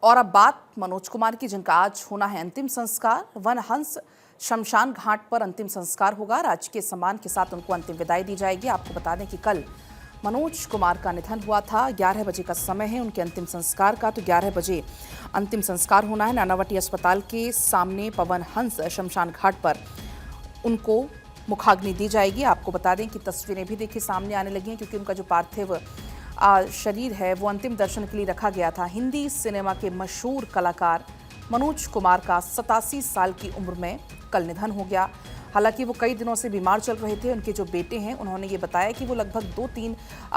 और अब बात मनोज कुमार की, जिनका आज होना है अंतिम संस्कार। वन हंस शमशान घाट पर अंतिम संस्कार होगा। राजकीय सम्मान के साथ उनको अंतिम विदाई दी जाएगी। आपको बता दें कि कल मनोज कुमार का निधन हुआ था। 11 बजे का समय है उनके अंतिम संस्कार का, तो 11 बजे अंतिम संस्कार होना है। नानावटी अस्पताल के सामने पवन हंस शमशान घाट पर उनको मुखाग्नि दी जाएगी। आपको बता दें कि तस्वीरें भी देखिए सामने आने लगी हैं, क्योंकि उनका जो पार्थिव शरीर है वो अंतिम दर्शन के लिए रखा गया था। हिंदी सिनेमा के मशहूर कलाकार मनोज कुमार का 87 साल की उम्र में कल निधन हो गया। हालांकि वो कई दिनों से बीमार चल रहे थे। उनके जो बेटे हैं उन्होंने ये बताया कि वो लगभग 2-3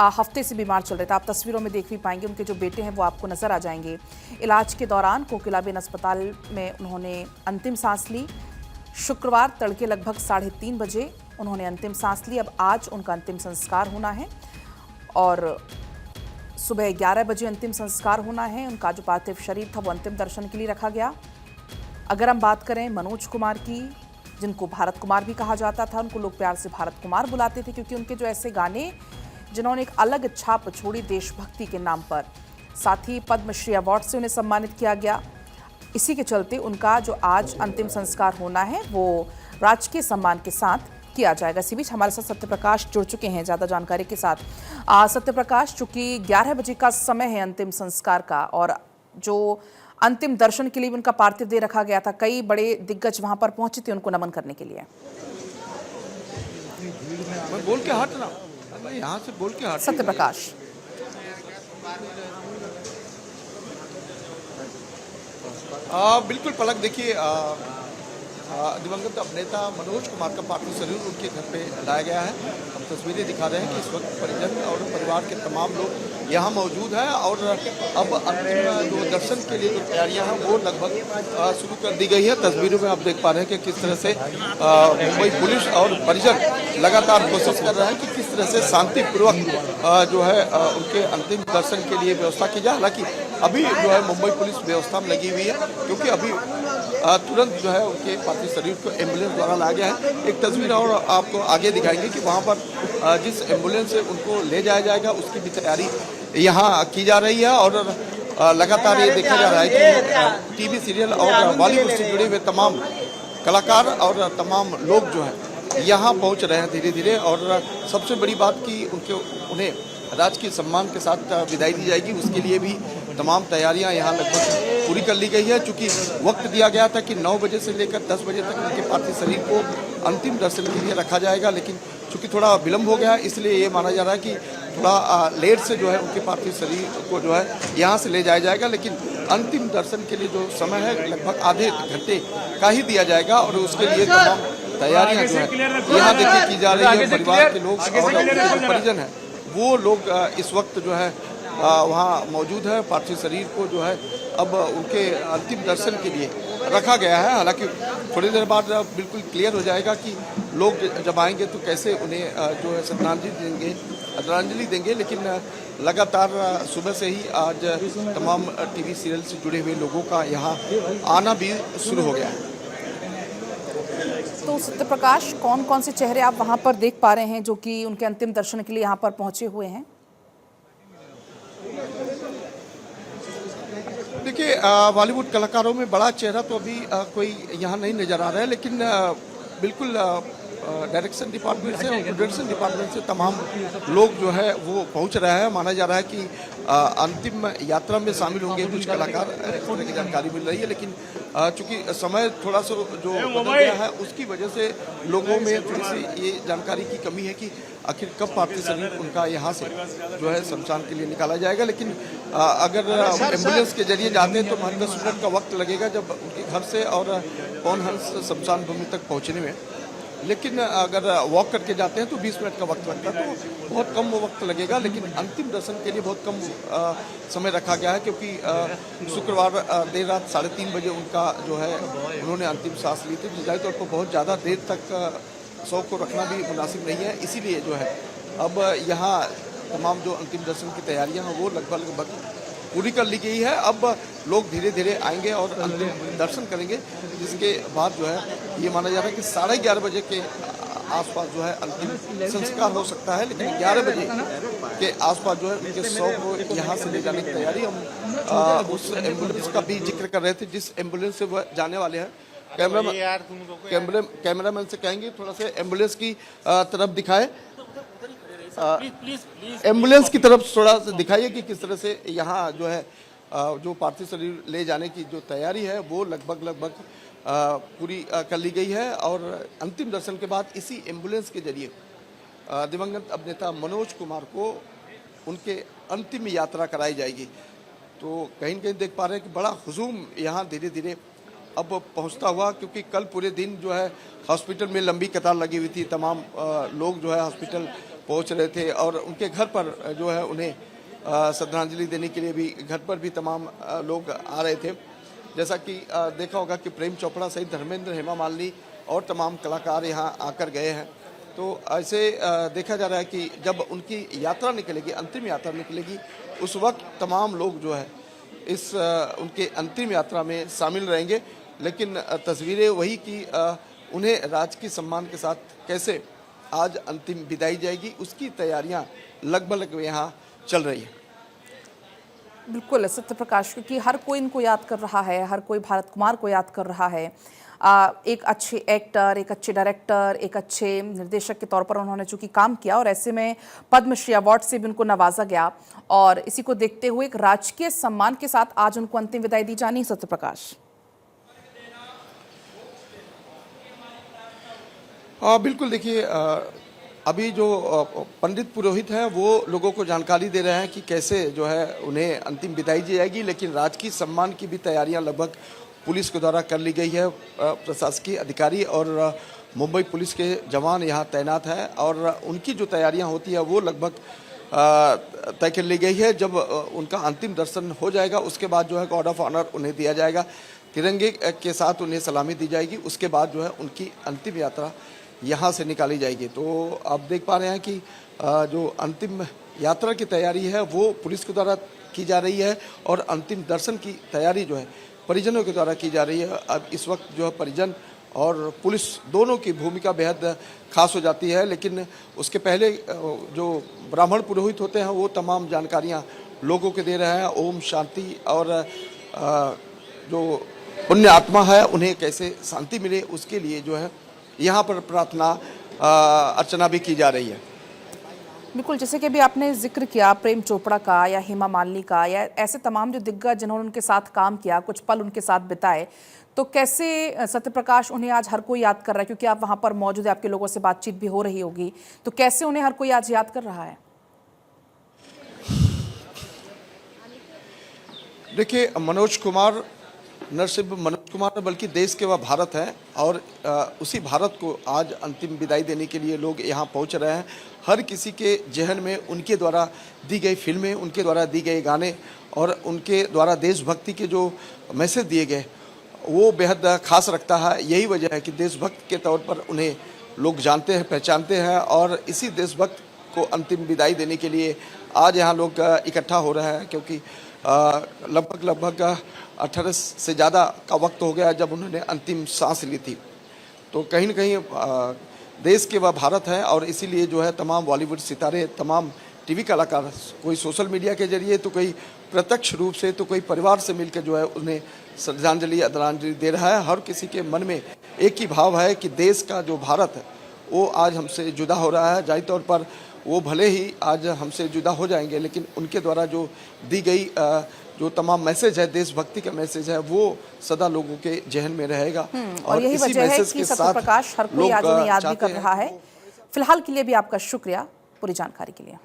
हफ्ते से बीमार चल रहे थे। आप तस्वीरों में देख भी पाएंगे, उनके जो बेटे हैं वो आपको नजर आ जाएंगे। इलाज के दौरान कोकिलाबेन अस्पताल में उन्होंने अंतिम सांस ली। शुक्रवार तड़के लगभग 3:30 बजे उन्होंने अंतिम सांस ली। अब आज उनका अंतिम संस्कार होना है और सुबह 11 बजे अंतिम संस्कार होना है। उनका जो पार्थिव शरीर था वो अंतिम दर्शन के लिए रखा गया। अगर हम बात करें मनोज कुमार की, जिनको भारत कुमार भी कहा जाता था, उनको लोग प्यार से भारत कुमार बुलाते थे, क्योंकि उनके जो ऐसे गाने जिन्होंने एक अलग छाप छोड़ी देशभक्ति के नाम पर। साथ ही पद्मश्री अवार्ड से उन्हें सम्मानित किया गया। इसी के चलते उनका जो आज अंतिम संस्कार होना है वो राजकीय सम्मान के साथ किया जाएगा। इसी बीच हमारे साथ सत्यप्रकाश जुड़ चुके हैं ज़्यादा जानकारी के साथ। सत्यप्रकाश, चूंकि 11 बजे का समय है अंतिम संस्कार का और जो अंतिम दर्शन के लिए उनका पार्थिव देह रखा गया था, कई बड़े दिग्गज वहां पर पहुंचे थे उनको नमन करने के लिए। मैं बोल के हट रहा हूं, यहाँ से बोल के हट। सत्यप्रकाश, बिल्कुल पलक, देखिए दिवंगत अभिनेता मनोज कुमार का पार्थिव शरीर उनके घर पे लाया गया है। हम तस्वीरें दिखा रहे हैं कि इस वक्त परिजन और परिवार के तमाम लोग यहाँ मौजूद हैं और अब अंतिम जो दर्शन के लिए जो तैयारियां हैं वो लगभग शुरू कर दी गई है। तस्वीरों में आप देख पा रहे हैं कि किस तरह से मुंबई पुलिस और परिजन लगातार कोशिश कर रहे हैं कि किस तरह से शांतिपूर्वक जो है उनके अंतिम दर्शन के लिए व्यवस्था की जाए। हालांकि अभी जो है मुंबई पुलिस व्यवस्था में लगी हुई है, क्योंकि अभी तुरंत जो है उनके पार्थिव शरीर को एम्बुलेंस द्वारा लाया गया है। एक तस्वीर और आपको आगे दिखाएंगे कि वहाँ पर जिस एम्बुलेंस से उनको ले जाया जाएगा उसकी भी तैयारी यहाँ की जा रही है। और लगातार ये देखा जा रहा है कि टीवी सीरियल और बॉलीवुड से जुड़े हुए तमाम कलाकार और तमाम लोग जो है यहाँ पहुँच रहे हैं धीरे धीरे। और सबसे बड़ी बात कि उन्हें राजकीय सम्मान के साथ विदाई दी जाएगी, उसके लिए भी तमाम तैयारियां यहाँ लगभग पूरी कर ली गई है। चूँकि वक्त दिया गया था कि 9 बजे से लेकर 10 बजे तक उनके पार्थिव शरीर को अंतिम दर्शन के लिए रखा जाएगा, लेकिन चूँकि थोड़ा विलम्ब हो गया, इसलिए ये माना जा रहा है कि थोड़ा लेट से जो है उनके पार्थिव शरीर को जो है यहाँ से ले जाया जाएगा। लेकिन अंतिम दर्शन के लिए जो समय है लगभग आधे घंटे का ही दिया जाएगा और उसके लिए तमाम तैयारियाँ जो है यहाँ देखिए की जा रही है। परिवार के लोग और उनके जो परिजन हैं वो लोग इस वक्त जो है वहाँ मौजूद है। पार्थिव शरीर को जो है अब उनके अंतिम दर्शन के लिए रखा गया है। हालांकि थोड़ी देर बाद बिल्कुल क्लियर हो जाएगा कि लोग जब आएंगे तो कैसे उन्हें जो है श्रद्धांजलि देंगे। लेकिन लगातार सुबह से ही आज तमाम टीवी सीरियल से जुड़े हुए लोगों का यहाँ आना भी शुरू हो गया है। तो सत्यप्रकाश, कौन कौन से चेहरे आप वहां पर देख पा रहे हैं जो कि उनके अंतिम दर्शन के लिए यहाँ पर पहुंचे हुए हैं? देखिए बॉलीवुड कलाकारों में बड़ा चेहरा तो अभी कोई यहाँ नहीं नजर आ रहा है, लेकिन बिल्कुल डायरेक्शन डिपार्टमेंट से और प्रोडक्शन डिपार्टमेंट से तमाम लोग जो है वो पहुंच रहे हैं। माना जा रहा है कि अंतिम यात्रा में शामिल होंगे कुछ कलाकार, इस तरह की जानकारी मिल रही है। लेकिन चूंकि समय थोड़ा सा जो बदल गया है उसकी वजह से लोगों में थोड़ी सी ये जानकारी की कमी है कि आखिर कब पार्थिव शरीर उनका यहाँ से जो है शमशान के लिए निकाला जाएगा। लेकिन अगर एम्बुलेंस के जरिए जाते हैं तो 10 मिनट का वक्त लगेगा जब उनके घर से और पवन हंस शमशान भूमि तक पहुँचने में। लेकिन अगर वॉक करके जाते हैं तो 20 मिनट का वक्त लगता है, तो बहुत कम वक्त लगेगा। लेकिन अंतिम दर्शन के लिए बहुत कम समय रखा गया है, क्योंकि शुक्रवार देर रात 3:30 बजे उनका जो है उन्होंने अंतिम सांस ली थी। जाहिर तौर पर बहुत ज़्यादा देर तक शव को रखना भी मुनासिब नहीं है, इसीलिए जो है अब यहाँ तमाम जो अंतिम दर्शन की तैयारियाँ हैं वो लगभग पूरी कर ली गई है। अब लोग धीरे धीरे आएंगे और अंतिम दर्शन करेंगे, जिसके बाद जो है ये माना जा रहा है कि 11:30 बजे के आसपास जो है अंतिम संस्कार हो सकता है, लेकिन 11 बजे के आसपास जो है उनके शव को यहाँ से ले जाने की तैयारी। हम उस एम्बुलेंस का भी जिक्र कर रहे थे जिस एम्बुलेंस से वह जाने वाले हैं। कैमरामैन से कहेंगे थोड़ा सा एम्बुलेंस की तरफ दिखाए, एम्बुलेंस की तरफ थोड़ा सा दिखाइए कि किस तरह से यहाँ जो है जो पार्थिव शरीर ले जाने की जो तैयारी है वो लगभग पूरी कर ली गई है। और अंतिम दर्शन के बाद इसी एम्बुलेंस के जरिए दिवंगत अभिनेता मनोज कुमार को उनके अंतिम यात्रा कराई जाएगी। तो कहीं न कहीं देख पा रहे हैं कि बड़ा हुजूम यहाँ धीरे धीरे अब पहुँचता हुआ, क्योंकि कल पूरे दिन जो है हॉस्पिटल में लंबी कतार लगी हुई थी। तमाम लोग जो है हॉस्पिटल पहुँच रहे थे और उनके घर पर जो है उन्हें श्रद्धांजलि देने के लिए भी घर पर भी तमाम लोग आ रहे थे। जैसा कि देखा होगा कि प्रेम चोपड़ा सहित धर्मेंद्र, हेमा मालिनी और तमाम कलाकार यहाँ आकर गए हैं। तो ऐसे देखा जा रहा है कि जब उनकी यात्रा निकलेगी, अंतिम यात्रा निकलेगी, उस वक्त तमाम लोग जो है इस उनके अंतिम यात्रा में शामिल रहेंगे। लेकिन तस्वीरें वही कि उन्हें राजकीय सम्मान के साथ कैसे आज अंतिम विदाई जाएगी, उसकी तैयारियां लगभग यहाँ चल रही है। बिल्कुल सत्य प्रकाश, क्योंकि हर कोई इनको याद कर रहा है, हर कोई भारत कुमार को याद कर रहा है। एक अच्छे एक्टर, एक अच्छे डायरेक्टर, एक अच्छे निर्देशक के तौर पर उन्होंने चूंकि काम किया और ऐसे में पद्मश्री अवार्ड से भी उनको नवाजा गया और इसी को देखते हुए एक राजकीय सम्मान के साथ आज उनको अंतिम विदाई दी जानी। सत्य प्रकाश, बिल्कुल देखिए, अभी जो पंडित पुरोहित हैं वो लोगों को जानकारी दे रहे हैं कि कैसे जो है उन्हें अंतिम विदाई दी जाएगी, लेकिन राजकीय सम्मान की भी तैयारियां लगभग पुलिस के द्वारा कर ली गई है। प्रशासकीय अधिकारी और मुंबई पुलिस के जवान यहाँ तैनात हैं और उनकी जो तैयारियां होती है वो लगभग तय कर ली गई है। जब उनका अंतिम दर्शन हो जाएगा उसके बाद जो है गार्ड ऑफ ऑनर उन्हें दिया जाएगा, तिरंगे के साथ उन्हें सलामी दी जाएगी। उसके बाद जो है उनकी अंतिम यात्रा यहाँ से निकाली जाएगी। तो आप देख पा रहे हैं कि जो अंतिम यात्रा की तैयारी है वो पुलिस के द्वारा की जा रही है और अंतिम दर्शन की तैयारी जो है परिजनों के द्वारा की जा रही है। अब इस वक्त जो है परिजन और पुलिस दोनों की भूमिका बेहद खास हो जाती है, लेकिन उसके पहले जो ब्राह्मण पुरोहित होते हैं वो तमाम जानकारियाँ लोगों को दे रहे हैं। ओम शांति और जो पुण्य आत्मा है उन्हें कैसे शांति मिले उसके लिए जो है यहाँ पर प्रार्थना अर्चना भी की जा रही है। बिल्कुल, जैसे कि अभी आपने जिक्र किया प्रेम चोपड़ा का या हेमा मालिनी का या ऐसे तमाम जो दिग्गज जिन्होंने उनके साथ काम किया, कुछ पल उनके साथ बिताए, तो कैसे सत्य प्रकाश उन्हें आज हर कोई याद कर रहा है? क्योंकि आप वहाँ पर मौजूद है, आपके लोगों से बातचीत भी हो रही होगी, तो कैसे उन्हें हर कोई आज याद कर रहा है? देखिए, मनोज कुमार न सिर्फ मनोज कुमार बल्कि देश के वह भारत हैं और उसी भारत को आज अंतिम विदाई देने के लिए लोग यहाँ पहुँच रहे हैं। हर किसी के जहन में उनके द्वारा दी गई फिल्में, उनके द्वारा दी गए गाने और उनके द्वारा देशभक्ति के जो मैसेज दिए गए वो बेहद खास रखता है। यही वजह है कि देशभक्त के तौर पर उन्हें लोग जानते हैं, पहचानते हैं और इसी देशभक्त को अंतिम विदाई देने के लिए आज यहाँ लोग इकट्ठा हो रहे हैं, क्योंकि लगभग 18 से ज़्यादा का वक्त हो गया जब उन्होंने अंतिम सांस ली थी। तो कहीं न कहीं देश के वह भारत है और इसीलिए जो है तमाम बॉलीवुड सितारे, तमाम टीवी कलाकार, कोई सोशल मीडिया के जरिए तो कोई प्रत्यक्ष रूप से तो कोई परिवार से मिलकर जो है उन्हें श्रद्धांजलि आदरांजलि दे रहा है। हर किसी के मन में एक ही भाव है कि देश का जो भारत है वो आज हमसे जुदा हो रहा है। जाहिर तौर पर वो भले ही आज हमसे जुदा हो जाएंगे, लेकिन उनके द्वारा जो दी गई जो तमाम मैसेज है, देशभक्ति का मैसेज है, वो सदा लोगों के जहन में रहेगा। और यही वजह है कि सत्य प्रकाश हर कोई आज उन्हें याद भी कर रहा है। फिलहाल के लिए भी आपका शुक्रिया पूरी जानकारी के लिए।